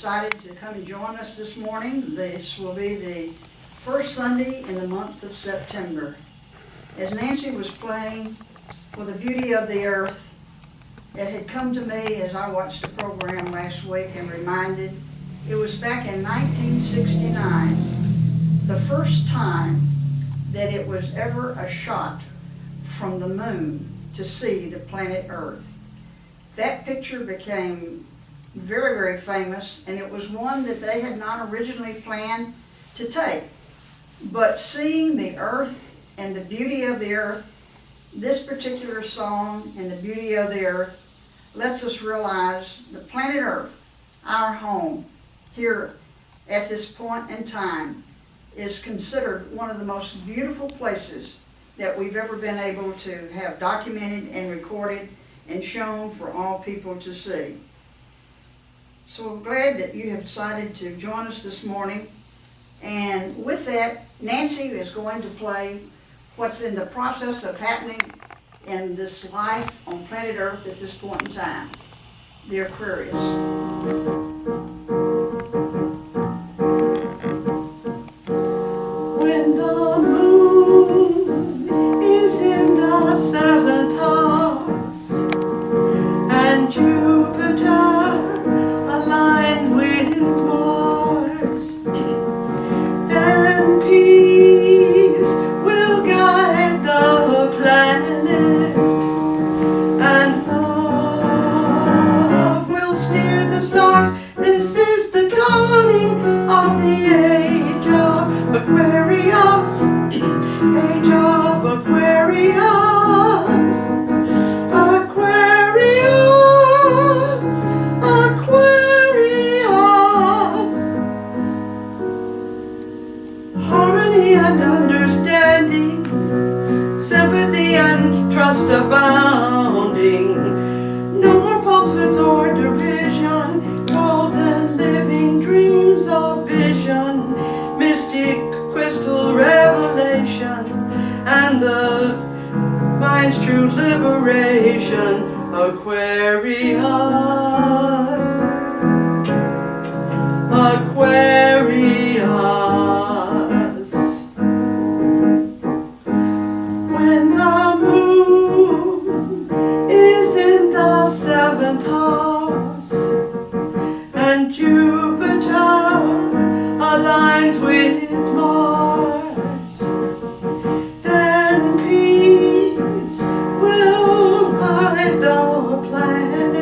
decided to come and join us this morning. This will be the first Sunday in the month of September. As Nancy was playing For the Beauty of the Earth, it had come to me as I watched the program last week and reminded, it was back in 1969, the first time that it was ever a shot from the moon to see the planet Earth. That picture became very, very famous, and it was one that they had not originally planned to take. But seeing the Earth and the beauty of the Earth, this particular song and the beauty of the Earth lets us realize the planet Earth, our home here at this point in time, is considered one of the most beautiful places that we've ever been able to have documented and recorded and shown for all people to see. So I'm glad that you have decided to join us this morning. And with that, Nancy is going to play what's in the process of happening in this life on planet Earth at this point in time, the Aquarius. When the moon is in the seventh house and Jupiter aligned with Mars, then peace will guide the planet and love will steer the stars. This is the dawning of the age of Aquarius, age of Aquarius, Aquarius, Aquarius. Harmony and understanding, sympathy and trust abounding. No more falsehoods or derision, golden living dreams of vision, mystic crystal revelation, and the mind's true liberation. Aquarius, Aquarius. When the moon is in the seventh house and Jupiter aligns with Mars, then peace will guide the planet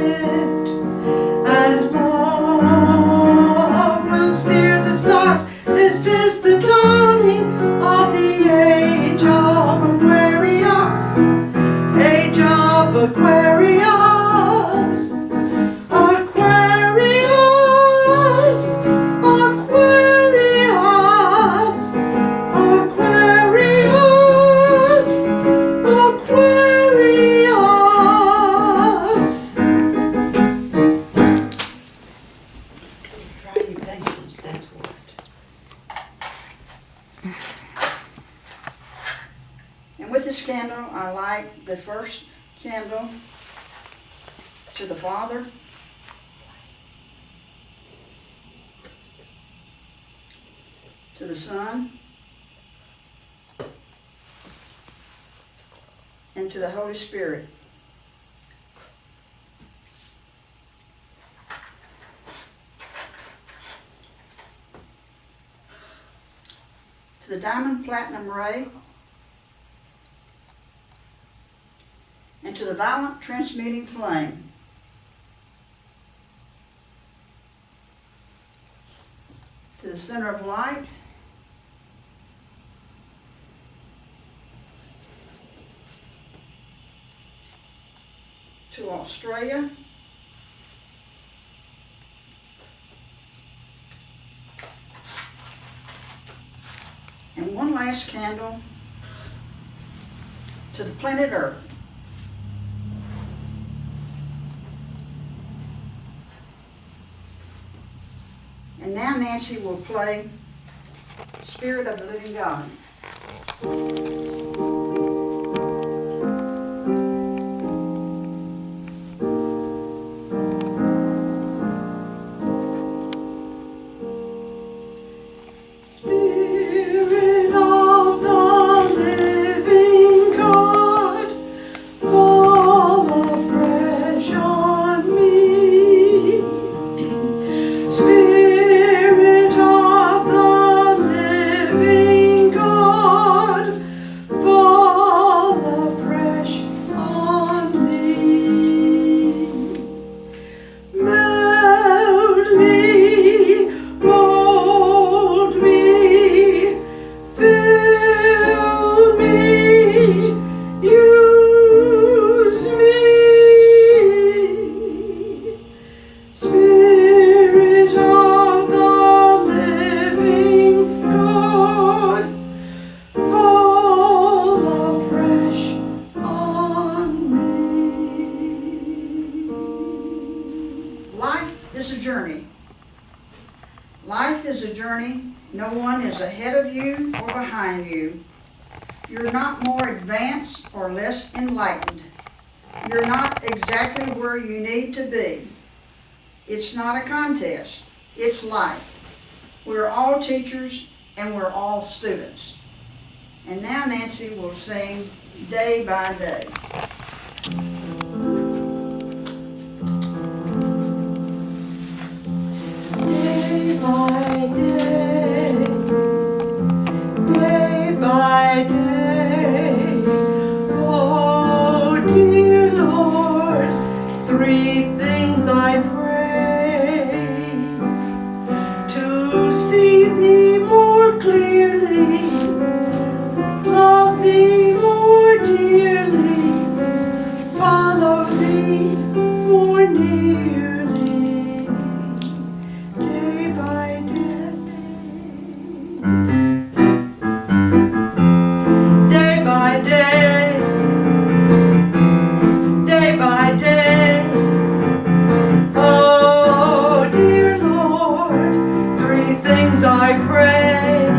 and love will steer the stars. This is the dawning of the age of Aquarius, age of Aquarius, Aquarius, Aquarius, Aquarius, Aquarius. Try your patience, that's what. And with this candle, I light the first candle to the Father, to the Son, and to the Holy Spirit. To the diamond platinum ray, and to the violet transmuting flame. To the center of light, to Australia, and one last candle to the planet Earth. And now Nancy will play Spirit of the Living God. is a journey. Life is a journey. No one is ahead of you or behind you. You're not more advanced or less enlightened. You're not exactly where you need to be. It's not a contest. It's life. We're all teachers and we're all students. And now Nancy will sing Day by Day. Day by day, day by day, oh dear Lord, three things I pray: to see Thee more clearly, love Thee more dearly, follow Thee more nearly, day by day. Day by day, day by day, oh dear Lord, three things I pray: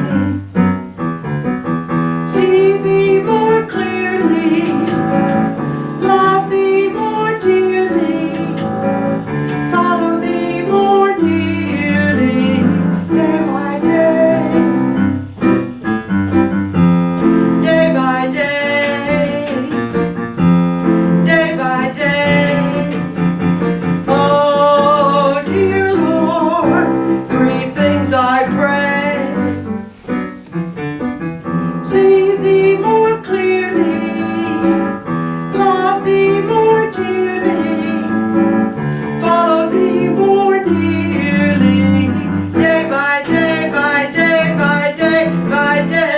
see Thee more clearly, love Thee more dearly, follow Thee more nearly, day by day, day by day, day by day, oh dear Lord, three things I pray: see Thee more clearly, love Thee more dearly, follow Thee more nearly, day by day, by day, by day, by day.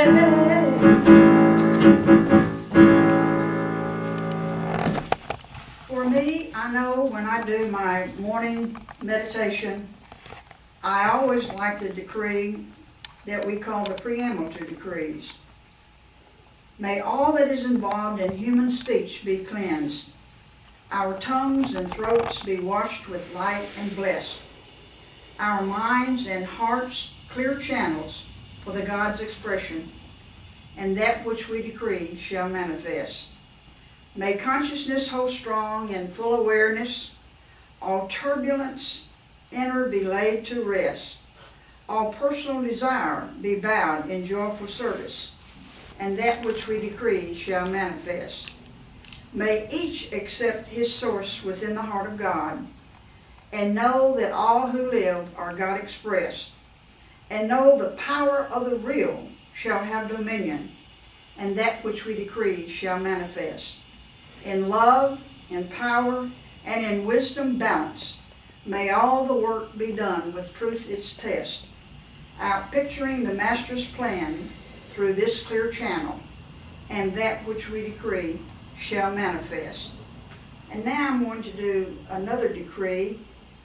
For me, I know when I do my morning meditation, I always like the decree that we call the preamble to decrees. May all that is involved in human speech be cleansed, our tongues and throats be washed with light and blessed, our minds and hearts clear channels for the God's expression, and that which we decree shall manifest. May consciousness hold strong in full awareness, all turbulence inner be laid to rest, all personal desire be bowed in joyful service, and that which we decree shall manifest. May each accept his source within the heart of God, and know that all who live are God expressed, and know the power of the real shall have dominion, and that which we decree shall manifest. In love, in power, and in wisdom balance, may all the work be done with truth its test, outpicturing the Master's plan through this clear channel, and that which we decree shall manifest. And now I'm going to do another decree,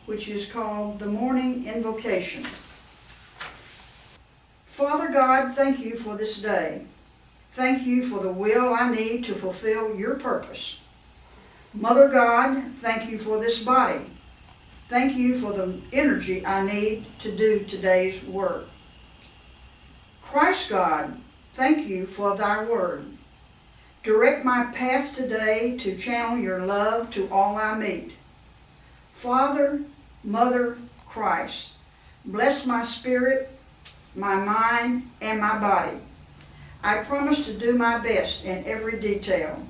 which is called the morning invocation. Father God, thank you for this day. Thank you for the will I need to fulfill your purpose. Mother God, thank you for this body. Thank you for the energy I need to do today's work. Christ God, thank you for thy word. Direct my path today to channel your love to all I meet. Father, Mother, Christ, bless my spirit, my mind, and my body. I promise to do my best in every detail.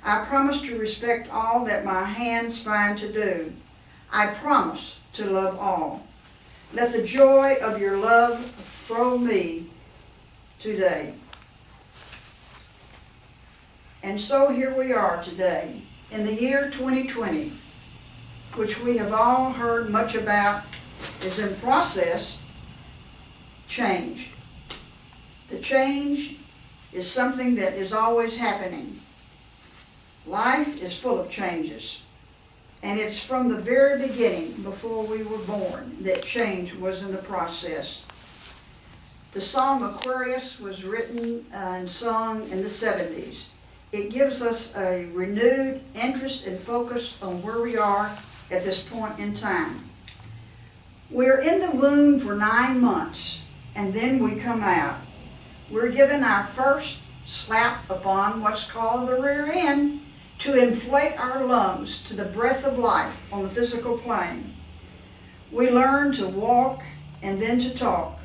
I promise to respect all that my hands find to do. I promise to love all. Let the joy of your love throw me today. And so here we are today, in the year 2020, which we have all heard much about, is in process change. The change is something that is always happening. Life is full of changes, and it's from the very beginning, before we were born, that change was in the process. The song Aquarius was written and sung in the 70s. It gives us a renewed interest and focus on where we are at this point in time. We're in the womb for 9 months, and then we come out. We're given our first slap upon what's called the rear end to inflate our lungs to the breath of life on the physical plane. We learn to walk and then to talk.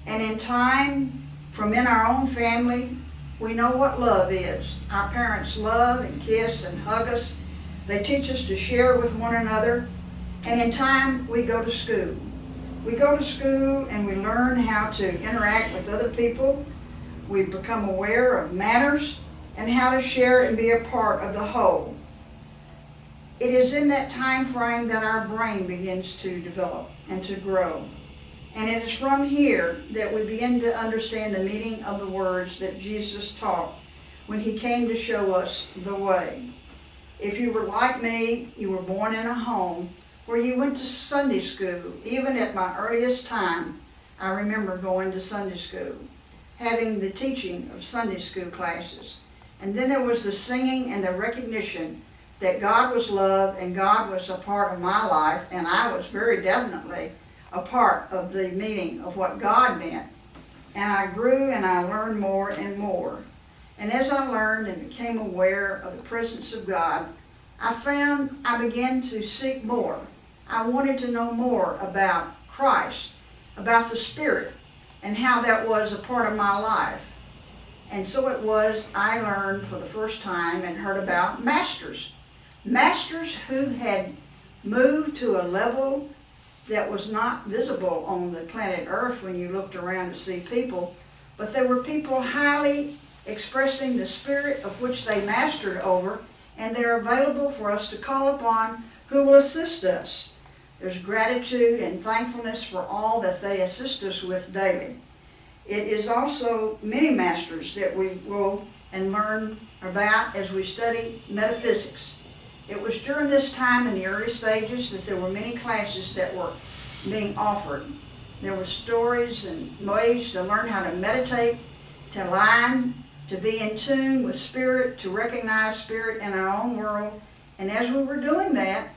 And in time, from in our own family, we know what love is. Our parents love and kiss and hug us. They teach us to share with one another. And in time, we go to school. We go to school and we learn how to interact with other people. We become aware of manners and how to share and be a part of the whole. It is in that time frame that our brain begins to develop and to grow. And it is from here that we begin to understand the meaning of the words that Jesus taught when he came to show us the way. If you were like me, you were born in a home where you went to Sunday school. Even at my earliest time, I remember going to Sunday school, having the teaching of Sunday school classes. And then there was the singing and the recognition that God was love and God was a part of my life, and I was very definitely a part of the meaning of what God meant. And I grew and I learned more and more. And as I learned and became aware of the presence of God, I began to seek more. I wanted to know more about Christ, about the Spirit, and how that was a part of my life. And so it was I learned for the first time and heard about masters. Masters who had moved to a level that was not visible on the planet Earth when you looked around to see people, but there were people highly expressing the spirit of which they mastered over, and they're available for us to call upon, who will assist us. There's gratitude and thankfulness for all that they assist us with daily. It is also many masters that we will and learn about as we study metaphysics. It was during this time in the early stages that there were many classes that were being offered. There were stories and ways to learn how to meditate, to align, to be in tune with spirit, to recognize spirit in our own world. And as we were doing that,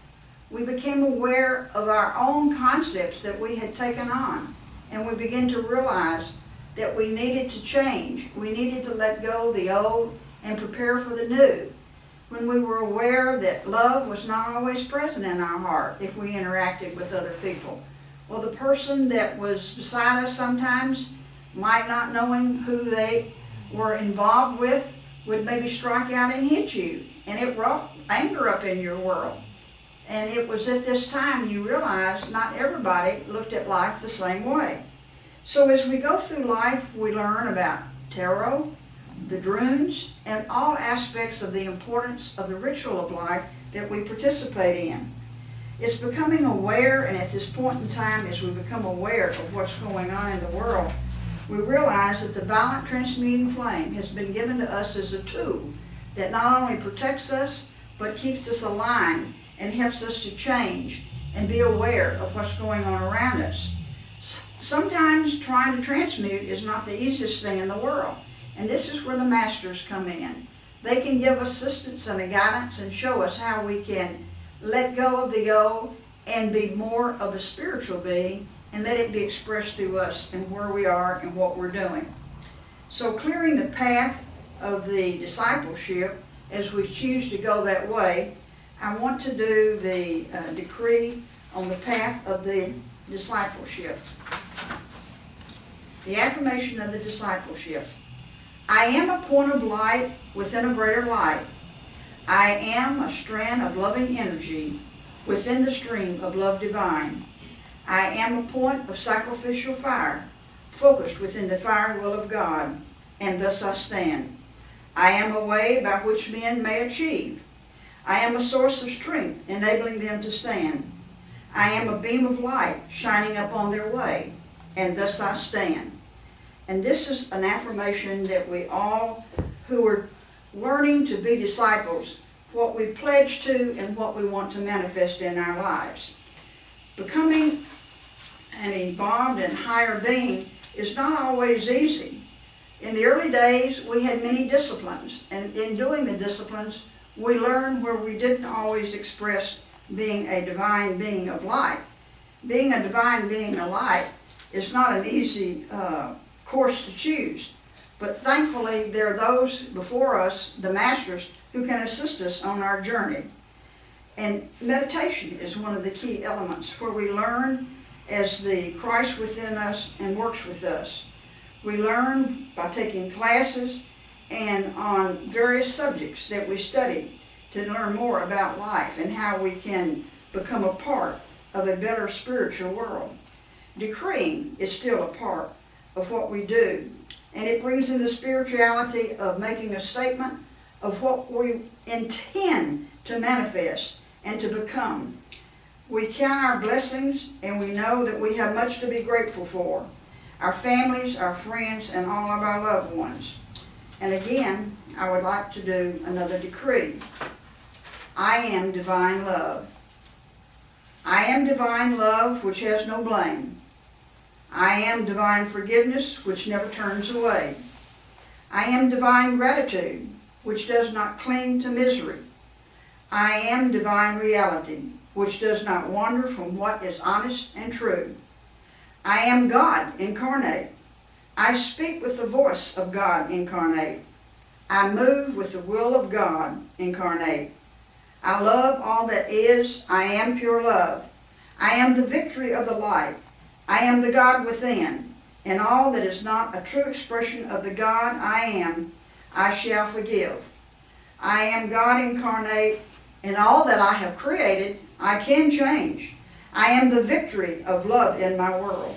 we became aware of our own concepts that we had taken on. And we began to realize that we needed to change. We needed to let go of the old and prepare for the new. When we were aware that love was not always present in our heart if we interacted with other people. Well, the person that was beside us sometimes, might not knowing who they were involved with, would maybe strike out and hit you. And it brought anger up in your world. And it was at this time you realized not everybody looked at life the same way. So as we go through life, we learn about tarot, the drunes, and all aspects of the importance of the ritual of life that we participate in. It's becoming aware, and at this point in time, as we become aware of what's going on in the world, we realize that the violent transmuting flame has been given to us as a tool that not only protects us, but keeps us aligned and helps us to change and be aware of what's going on around us. Sometimes trying to transmute is not the easiest thing in the world. And this is where the masters come in. They can give assistance and a guidance and show us how we can let go of the old and be more of a spiritual being and let it be expressed through us and where we are and what we're doing. So clearing the path of the discipleship as we choose to go that way, I want to do the decree on the path of the discipleship. The affirmation of the discipleship. I am a point of light within a greater light. I am a strand of loving energy within the stream of love divine. I am a point of sacrificial fire, focused within the fire will of God, and thus I stand. I am a way by which men may achieve. I am a source of strength, enabling them to stand. I am a beam of light shining upon their way, and thus I stand. And this is an affirmation that we all who are learning to be disciples, what we pledge to and what we want to manifest in our lives. Becoming an evolved and higher being is not always easy. In the early days, we had many disciplines, and in doing the disciplines, we learned where we didn't always express being a divine being of light. Being a divine being of light is not an easy course to choose. But thankfully, there are those before us, the masters, who can assist us on our journey. And meditation is one of the key elements where we learn as the Christ within us and works with us. We learn by taking classes and on various subjects that we study to learn more about life and how we can become a part of a better spiritual world. Decreeing is still a part of what we do, and it brings in the spirituality of making a statement of what we intend to manifest and to become. We count our blessings, and we know that we have much to be grateful for. Our families, our friends, and all of our loved ones. And again, I would like to do another decree. I am divine love. I am divine love which has no blame. I am divine forgiveness which never turns away. I am divine gratitude which does not cling to misery. I am divine reality which does not wander from what is honest and true. I am God incarnate. I speak with the voice of God incarnate. I move with the will of God incarnate. I love all that is. I am pure love. I am the victory of the light. I am the God within. And all that is not a true expression of the God I am, I shall forgive. I am God incarnate, and all that I have created, I can change. I am the victory of love in my world.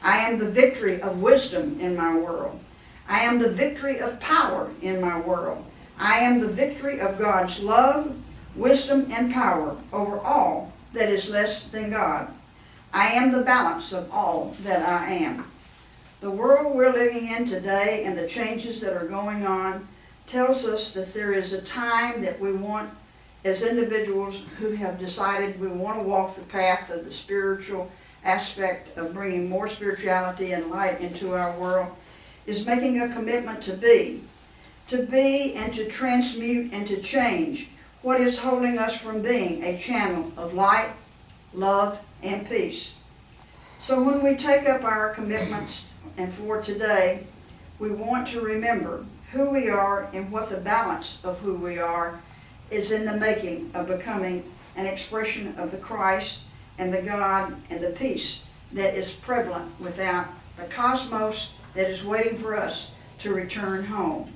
I am the victory of wisdom in my world. I am the victory of power in my world. I am the victory of God's love, wisdom, and power over all that is less than God. I am the balance of all that I am. The world we're living in today and the changes that are going on tells us that there is a time that we want, as individuals who have decided we want to walk the path of the spiritual aspect of bringing more spirituality and light into our world, is making a commitment to be and to transmute and to change what is holding us from being a channel of light, love, and peace. So when we take up our commitments, and for today, we want to remember who we are and what the balance of who we are is in the making of becoming an expression of the Christ and the God and the peace that is prevalent without the cosmos that is waiting for us to return home.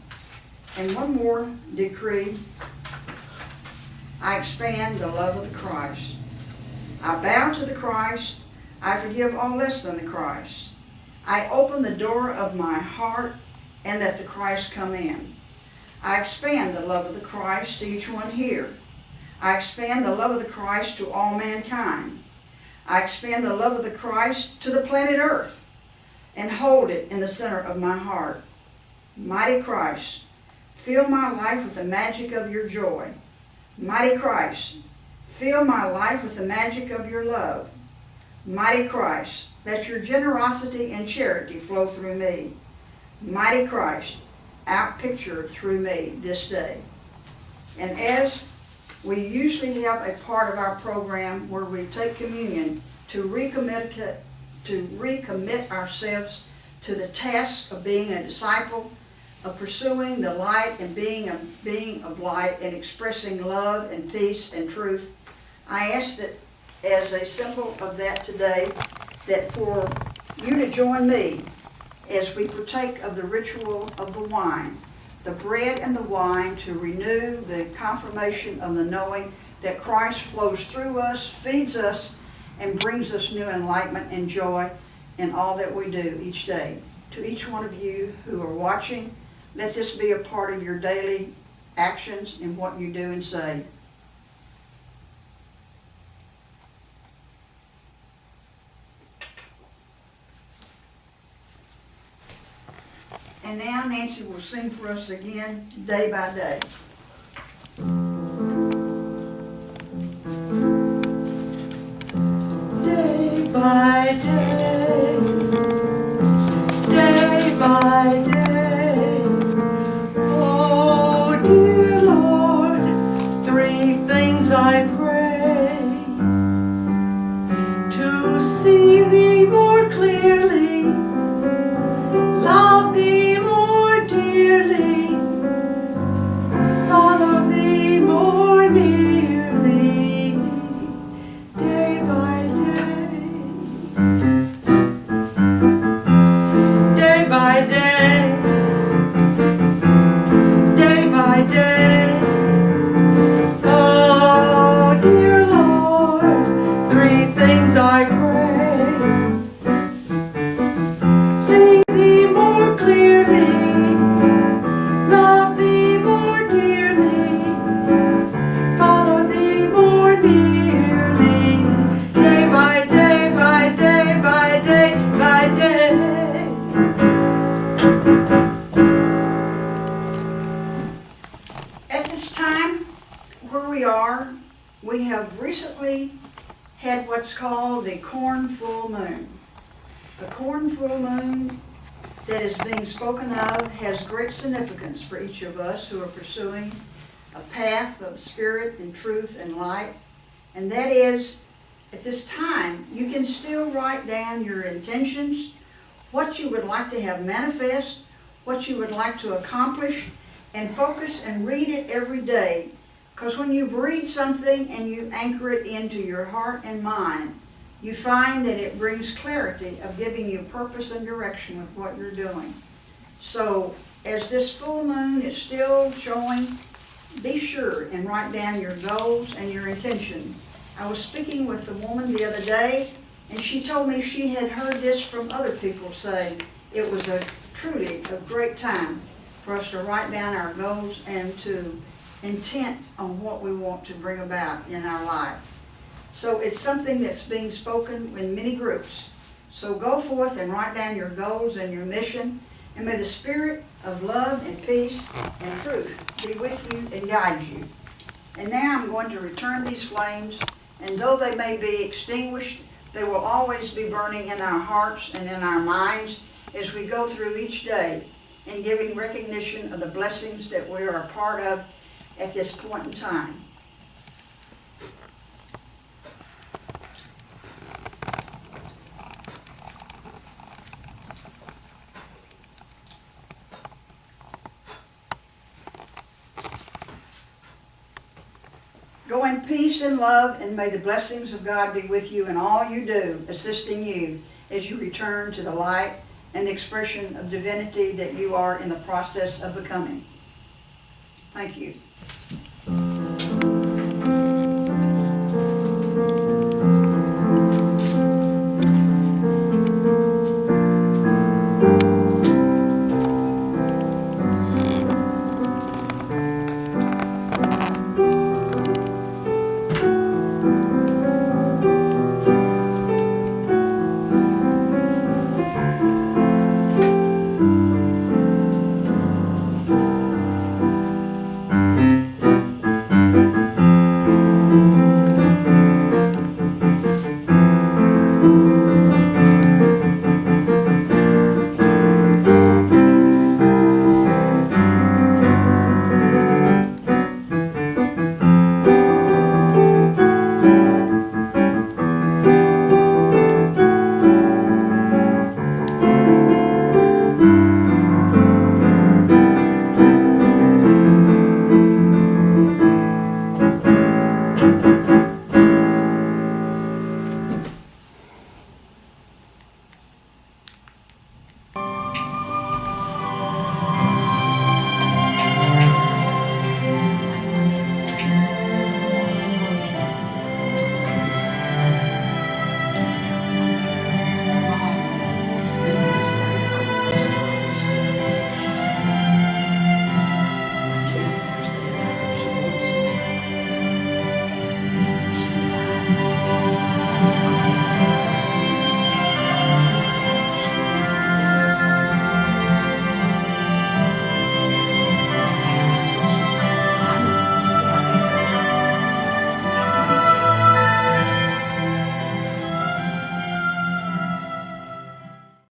And one more decree. I expand the love of the Christ. I bow to the Christ. I forgive all less than the Christ. I open the door of my heart and let the Christ come in. I expand the love of the Christ to each one here. I expand the love of the Christ to all mankind. I expand the love of the Christ to the planet Earth and hold it in the center of my heart. Mighty Christ, fill my life with the magic of your joy. Mighty Christ, fill my life with the magic of your love. Mighty Christ, let your generosity and charity flow through me. Mighty Christ, outpicture through me this day. And as we usually have a part of our program where we take communion to recommit ourselves to the task of being a disciple, of pursuing the light and being a being of light and expressing love and peace and truth, I ask that as a symbol of that today, that for you to join me as we partake of the ritual of the wine, the bread and the wine, to renew the confirmation of the knowing that Christ flows through us, feeds us, and brings us new enlightenment and joy in all that we do each day. To each one of you who are watching, let this be a part of your daily actions in what you do and say. And now Nancy will sing for us again, Day by Day. Day by day, day by day. Oh dear Lord, three things I pray: to we are, we have recently had what's called the corn full moon. The corn full moon that is being spoken of has great significance for each of us who are pursuing a path of spirit and truth and light. And that is, at this time, you can still write down your intentions, what you would like to have manifest, what you would like to accomplish, and focus and read it every day. Because when you read something and you anchor it into your heart and mind, you find that it brings clarity of giving you purpose and direction with what you're doing. So as this full moon is still showing, be sure and write down your goals and your intention. I was speaking with a woman the other day, and she told me she had heard this from other people say it was truly a great time for us to write down our goals and to intent on what we want to bring about in our life. So it's something that's being spoken in many groups. So go forth and write down your goals and your mission, and may the spirit of love and peace and truth be with you and guide you. And now I'm going to return these flames, and though they may be extinguished, they will always be burning in our hearts and in our minds as we go through each day in giving recognition of the blessings that we are a part of at this point in time. Go in peace and love, and may the blessings of God be with you in all you do, assisting you as you return to the light and the expression of divinity that you are in the process of becoming. Thank you.